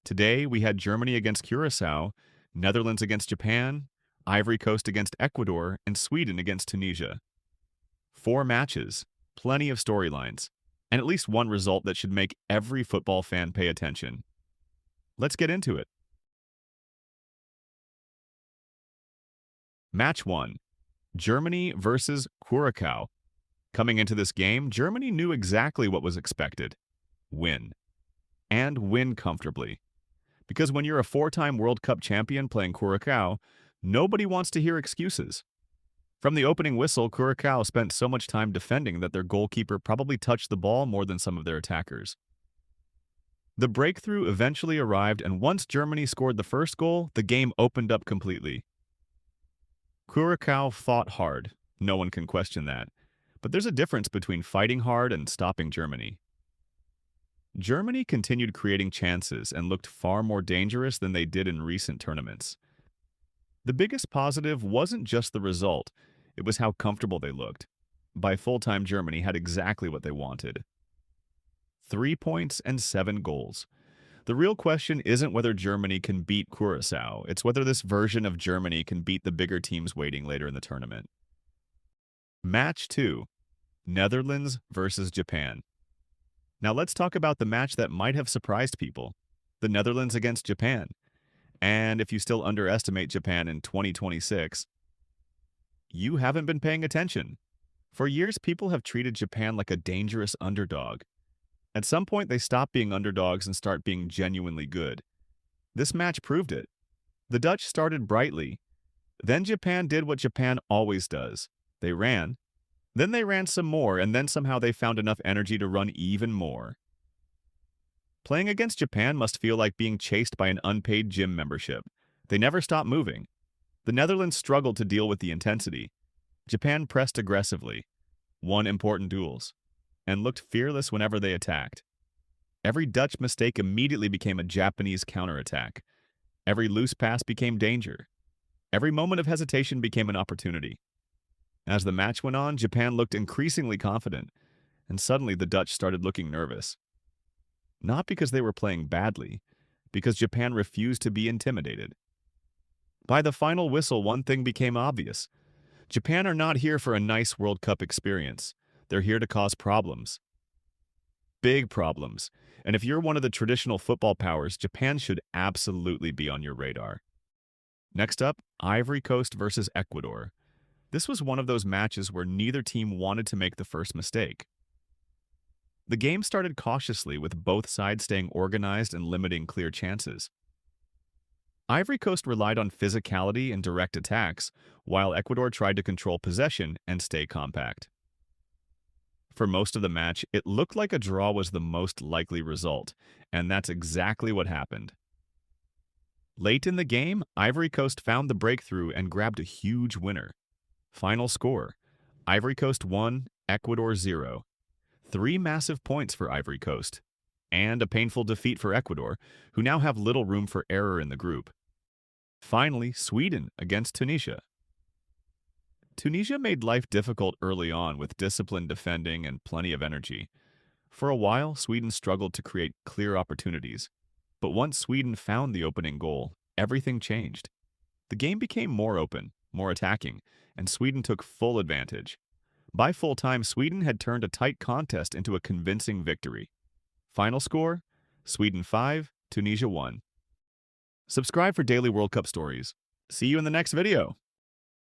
Today, we had Germany against Curaçao, Netherlands against Japan, Ivory Coast against Ecuador, and Sweden against Tunisia. 4 matches, plenty of storylines, and at least one result that should make every football fan pay attention. Let's get into it. Match 1. Germany versus Curaçao. Coming into this game, Germany knew exactly what was expected. Win. And win comfortably. Because when you're a 4-time World Cup champion playing Curaçao, nobody wants to hear excuses. From the opening whistle, Curaçao spent so much time defending that their goalkeeper probably touched the ball more than some of their attackers. The breakthrough eventually arrived, and once Germany scored the first goal, the game opened up completely. Curaçao fought hard. No one can question that. But there's a difference between fighting hard and stopping Germany. Germany continued creating chances and looked far more dangerous than they did in recent tournaments. The biggest positive wasn't just the result, it was how comfortable they looked. By full-time, Germany had exactly what they wanted. 3 points and 7 goals. The real question isn't whether Germany can beat Curaçao, it's whether this version of Germany can beat the bigger teams waiting later in the tournament. Match 2. Netherlands versus Japan. Now let's talk about the match that might have surprised people. The Netherlands against Japan. And if you still underestimate Japan in 2026, you haven't been paying attention. For years, people have treated Japan like a dangerous underdog. At some point, they stop being underdogs and start being genuinely good. This match proved it. The Dutch started brightly. Then Japan did what Japan always does. They ran. Then they ran some more, and then somehow they found enough energy to run even more. Playing against Japan must feel like being chased by an unpaid gym membership. They never stopped moving. The Netherlands struggled to deal with the intensity. Japan pressed aggressively, won important duels, and looked fearless whenever they attacked. Every Dutch mistake immediately became a Japanese counterattack. Every loose pass became danger. Every moment of hesitation became an opportunity. As the match went on, Japan looked increasingly confident, and suddenly the Dutch started looking nervous. Not because they were playing badly, because Japan refused to be intimidated. By the final whistle, one thing became obvious. Japan are not here for a nice World Cup experience. They're here to cause problems. Big problems. And if you're one of the traditional football powers, Japan should absolutely be on your radar. Next up, Ivory Coast versus Ecuador. This was one of those matches where neither team wanted to make the first mistake. The game started cautiously, with both sides staying organized and limiting clear chances. Ivory Coast relied on physicality and direct attacks, while Ecuador tried to control possession and stay compact. For most of the match, it looked like a draw was the most likely result, and that's exactly what happened. Late in the game, Ivory Coast found the breakthrough and grabbed a huge winner. Final score: Ivory Coast 1, Ecuador 0. 3 massive points for Ivory Coast, and a painful defeat for Ecuador, who now have little room for error in the group. Finally, Sweden against Tunisia. Tunisia made life difficult early on with disciplined defending and plenty of energy. For a while, Sweden struggled to create clear opportunities. But once Sweden found the opening goal, everything changed. The game became more open, more attacking, and Sweden took full advantage. By full time, Sweden had turned a tight contest into a convincing victory. Final score: Sweden 5, Tunisia 1. Subscribe for daily World Cup stories. See you in the next video.